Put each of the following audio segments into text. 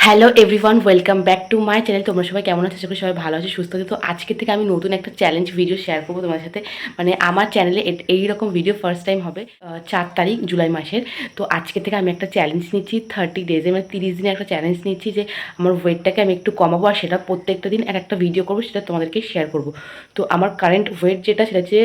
Hello everyone, welcome back to my channel. তোমরা সবাই কেমন আছো? আশা করি সবাই ভালো আছে, সুস্থ আছে। তো আজকে থেকে আমি নতুন একটা চ্যালেঞ্জ ভিডিও শেয়ার করবো তোমাদের সাথে। মানে আমার চ্যানেলে এইরকম ভিডিও ফার্স্ট টাইম হবে 4 তারিখ জুলাই মাসের। তো আজকে থেকে আমি একটা চ্যালেঞ্জ নিচ্ছি 30 ডেজে, মানে 30 দিনের একটা চ্যালেঞ্জ নিচ্ছি যে আমার ওয়েটটাকে আমি একটু কমাবো, আর সেটা প্রত্যেকটা দিন একটা ভিডিও করবো, সেটা তোমাদেরকে শেয়ার করবো। তো আমার কারেন্ট ওয়েট যেটা, সেটা হচ্ছে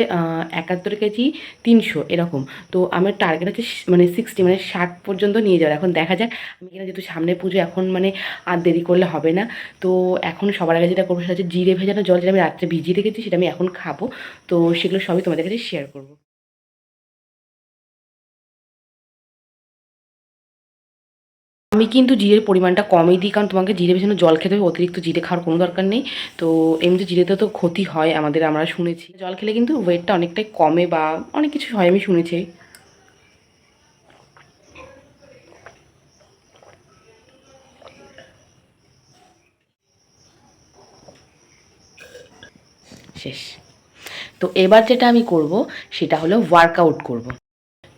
71 কেজি 300 এরকম। তো আমার টার্গেট হচ্ছে মানে 60, মানে 60 পর্যন্ত নিয়ে যাওয়ার। এখন দেখা যাক। আমি কিনা যেহেতু সামনে পুজো, এখন মানে আর দেরি করলে হবে না। তো এখন সবার আগে যেটা করবো সেটা হচ্ছে জিরে ভেজানো জল, যেটা আমি রাত্রে ভিজিয়ে রেখেছি, সেটা আমি এখন খাবো। তো সেগুলো সবই তোমাদের কাছে শেয়ার করবো। আমি কিন্তু জিরের পরিমাণটা কমই দিই, কারণ তোমাকে জিরে ভেজানো জল খেতে হবে, অতিরিক্ত জিরে খাওয়ার কোনো দরকার নেই। তো এমনিতে জিরেতে তো ক্ষতি হয় আমাদের, আমরা শুনেছি। জল খেলে কিন্তু ওয়েটটা অনেকটাই কমে, বা অনেক কিছু হয় আমি শুনেছি। শেষ। তো এবার যেটা আমি করব সেটা হলো ওয়ার্কআউট করব।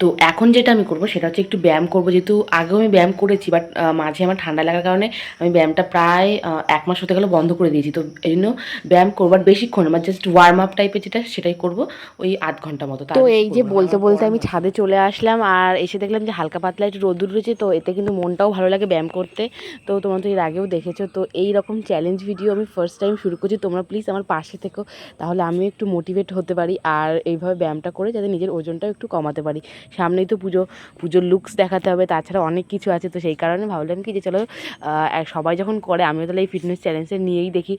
তো এখন যেটা আমি করব সেটা হচ্ছে একটু ব্যায়াম করব, যেহেতু আগেও আমি ব্যায়াম করেছি, বাট মাঝে আমার ঠান্ডা লাগার কারণে আমি ব্যায়ামটা প্রায় 1 মাস হতে গেলে বন্ধ করে দিয়েছি। তো এই জন্য ব্যায়াম করবার বেশিক্ষণ আমার জাস্ট ওয়ার্ম আপ টাইপের যেটা, সেটাই করব ওই 8 ঘন্টা মতো, তো তার বেশি এই যে করবো না, বলতে আমার বলতে পড়ানো আমি আছে। ছাদে চলে আসলাম, আর এসে দেখলাম যে হালকা পাতলা একটু রোদ্দুর রয়েছে, তো এতে কিন্তু মনটাও ভালো লাগে ব্যায়াম করতে। তো তোমরা তো এর আগেও দেখেছো। তো এই রকম চ্যালেঞ্জ ভিডিও আমি ফার্স্ট টাইম শুরু করছি, তোমরা প্লিজ আমার পাশে থেকো, তাহলে আমিও একটু মোটিভেট হতে পারি, আর এইভাবে ব্যায়ামটা করে যাতে নিজের ওজনটাও একটু কমাতে পারি। সামনেই তো পুজো, পুজোর লুকস দেখাতে হবে, তাছাড়া অনেক কিছু আছে। তো সেই কারণে ভাবলাম কি যে চলো সবাই যখন করে আমিও তাহলে এই ফিটনেস চ্যালেঞ্জটা নিয়েই দেখি।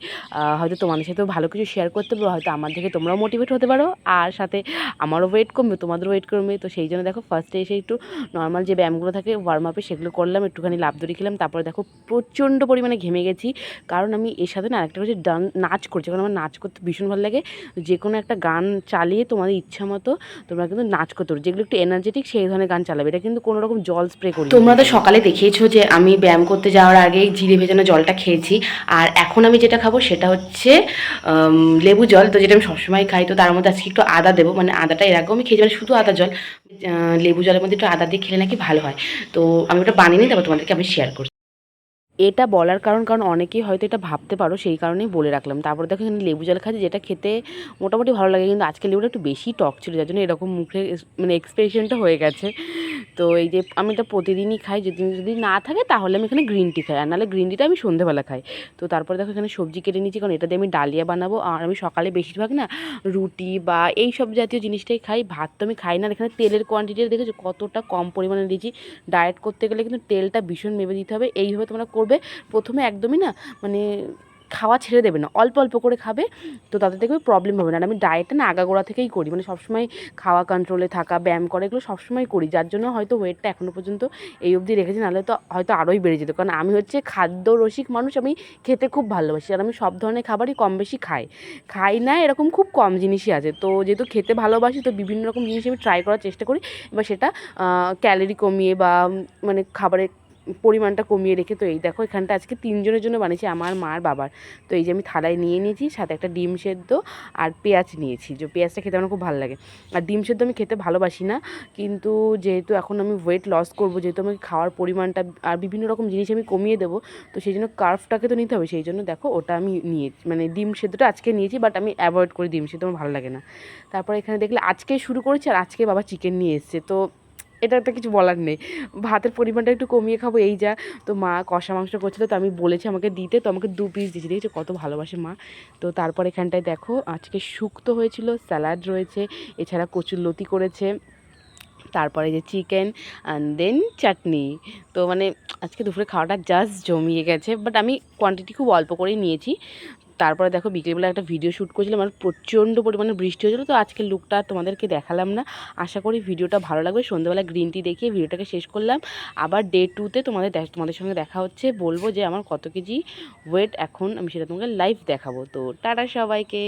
হয়তো তোমাদের সাথেও ভালো কিছু শেয়ার করতে পারবো, হয়তো আমার থেকে তোমরাও মোটিভেট হতে পারো, আর সাথে আমারও ওয়েট কমবে, তোমাদেরও ওয়েট কমবে। তো সেই জন্য দেখো ফার্স্টে এসে একটু নর্মাল যে ব্যায়ামগুলো থাকে ওয়ার্ম আপে, সেগুলো করলাম, একটুখানি লাফ দড়ি খেলাম। তারপরে দেখো প্রচণ্ড পরিমাণে ঘেমে গেছি, কারণ আমি এর সাথে না আরেকটা হচ্ছে নাচ করছি, কারণ আমার নাচ করতে ভীষণ ভালো লাগে। যে কোনো একটা গান চালিয়ে তোমাদের ইচ্ছা মতো তোমরা কিন্তু নাচ করতে পারো, যেগুলো একটু এনার্জেটিক সেই ধরনের গান চালাবে। এটা কিন্তু কোনো রকম জল স্প্রে করি না তোমরা তো কিন্তু আমি। সকালে দেখিয়েছো যে আমি ব্যায়াম করতে যাওয়ার আগেই জিরে ভেজানো জলটা খেয়েছি। আর এখন আমি যেটা খাবো সেটা হচ্ছে লেবু জল, তো যেটা আমি সবসময় খাই। তো তার মধ্যে আজকে একটু আদা দেবো, মানে আদাটা এর আগেও আমি খেয়েছি, মানে শুধু আদা জল। লেবু জলের মধ্যে একটু আদা দিয়ে খেলে নাকি ভালো হয়। তো আমি ওটা বানিয়ে নিই, তারপর তোমাদেরকে আমি শেয়ার করছি। এটা বলার কারণ অনেকেই হয়তো এটা ভাবতে পারো, সেই কারণেই বলে রাখলাম। তারপরে দেখো এখানে লেবু জল খাচ্ছি, যেটা খেতে মোটামুটি ভালো লাগে, কিন্তু আজকে লেবুটা একটু বেশি টক ছিল, যার জন্য এরকম মুখের মানে এক্সপ্রেশনটা হয়ে গেছে। তো এই যে আমি এটা প্রতিদিনই খাই, যদি যদি না থাকে তাহলে আমি এখানে গ্রিন টি খাই, আর নাহলে গ্রিন টিটা আমি সন্ধ্যেবেলা খাই। তো তারপরে দেখো এখানে সবজি কেটে নিচ্ছি, কারণ এটা দিয়ে আমি ডালিয়া বানাবো। আর আমি সকালে বেশিরভাগ না রুটি বা এই সব জাতীয় জিনিসটাই খাই, ভাত তো আমি খাই না। আর এখানে তেলের কোয়ান্টিটিটা দেখেছো কতটা কম পরিমাণে দিয়েছি। ডায়েট করতে গেলে কিন্তু তেলটা ভীষণ মেপে দিতে হবে। এইভাবে তোমরা করবে, প্রথমে একদমই না মানে খাওয়া ছেড়ে দেবে না, অল্প অল্প করে খাবে, তো তাতে দেখবে প্রবলেম হবে না। আর আমি ডায়েটটা না আগাগোড়া থেকেই করি, মানে সবসময় খাওয়া কন্ট্রোলে থাকা, ব্যায়াম করা, এগুলো সবসময় করি, যার জন্য হয়তো ওয়েটটা এখনও পর্যন্ত এই অবধি রেখেছি, নাহলে তো হয়তো আরোই বেড়ে যেত। কারণ আমি হচ্ছে খাদ্য রসিক মানুষ, আমি খেতে খুব ভালোবাসি, আর আমি সব ধরনের খাবারই কম বেশি খাই না এরকম খুব কম জিনিসই আছে। তো যেহেতু খেতে ভালোবাসি, তো বিভিন্ন রকম জিনিস আমি ট্রাই করার চেষ্টা করি, এবার সেটা ক্যালোরি কমিয়ে বা মানে খাবারের পরিমাণটা কমিয়ে রেখে। তো এই দেখো এখানটা আজকে 3 জনের জন্য বানিয়েছি, আমার মার বাবার। তো এই যে আমি থালায় নিয়ে নিয়েছি, সাথে একটা ডিম সেদ্ধ আর পেঁয়াজ নিয়েছি, যে পেঁয়াজটা খেতে আমার খুব ভালো লাগে। আর ডিম সেদ্ধ আমি খেতে ভালোবাসি না, কিন্তু যেহেতু এখন আমি ওয়েট লস করবো, যেহেতু আমি খাওয়ার পরিমাণটা আর বিভিন্ন রকম জিনিস আমি কমিয়ে দেবো, তো সেই জন্য কার্ভটাকে তো নিতে হবে। সেই জন্য দেখো ওটা আমি মানে ডিম সেদ্ধটা আজকে নিয়েছি, বাট আমি অ্যাভয়েড করি ডিম সেদ্ধ, আমার ভালো লাগে না। তারপর এখানে দেখলে আজকে শুরু করেছি, আর আজকে বাবা চিকেন নিয়ে এসছে, তো এটা একটা কিছু বলার নেই। ভাতের পরিমাণটা একটু কমিয়ে খাবো, এই যা। তো মা কষা মাংস করছিলো, তো আমি বলেছি আমাকে দিতে, তো আমাকে 2 পিস দিয়েছি, দেখেছো কত ভালোবাসে মা। তো তারপর এখানটায় দেখো আজকে শুক্তো হয়েছিল, স্যালাড রয়েছে, এছাড়া কচুরলতি করেছে, তারপরে যে চিকেন অ্যান্ড দেন চাটনি। তো মানে আজকে দুপুরে খাওয়াটা জাস্ট জমিয়ে গেছে, বাট আমি কোয়ান্টিটি খুব অল্প করেই নিয়েছি। তারপরে দেখো বিকেলবেলা একটা ভিডিও শ্যুট করেছিলাম, আর প্রচণ্ড পরিমাণে বৃষ্টি হয়েছিলো, তো আজকের লুকটা তোমাদেরকে দেখালাম না। আশা করি ভিডিওটা ভালো লাগবে। সন্ধ্যেবেলা গ্রিন টি দেখিয়ে ভিডিওটাকে শেষ করলাম। আবার ডে 2তে তোমাদের সঙ্গে দেখা হচ্ছে, বলবো যে আমার কত কেজি ওয়েট এখন, আমি সেটা তোমাকে লাইভ দেখাবো। তো টাটা সবাইকে।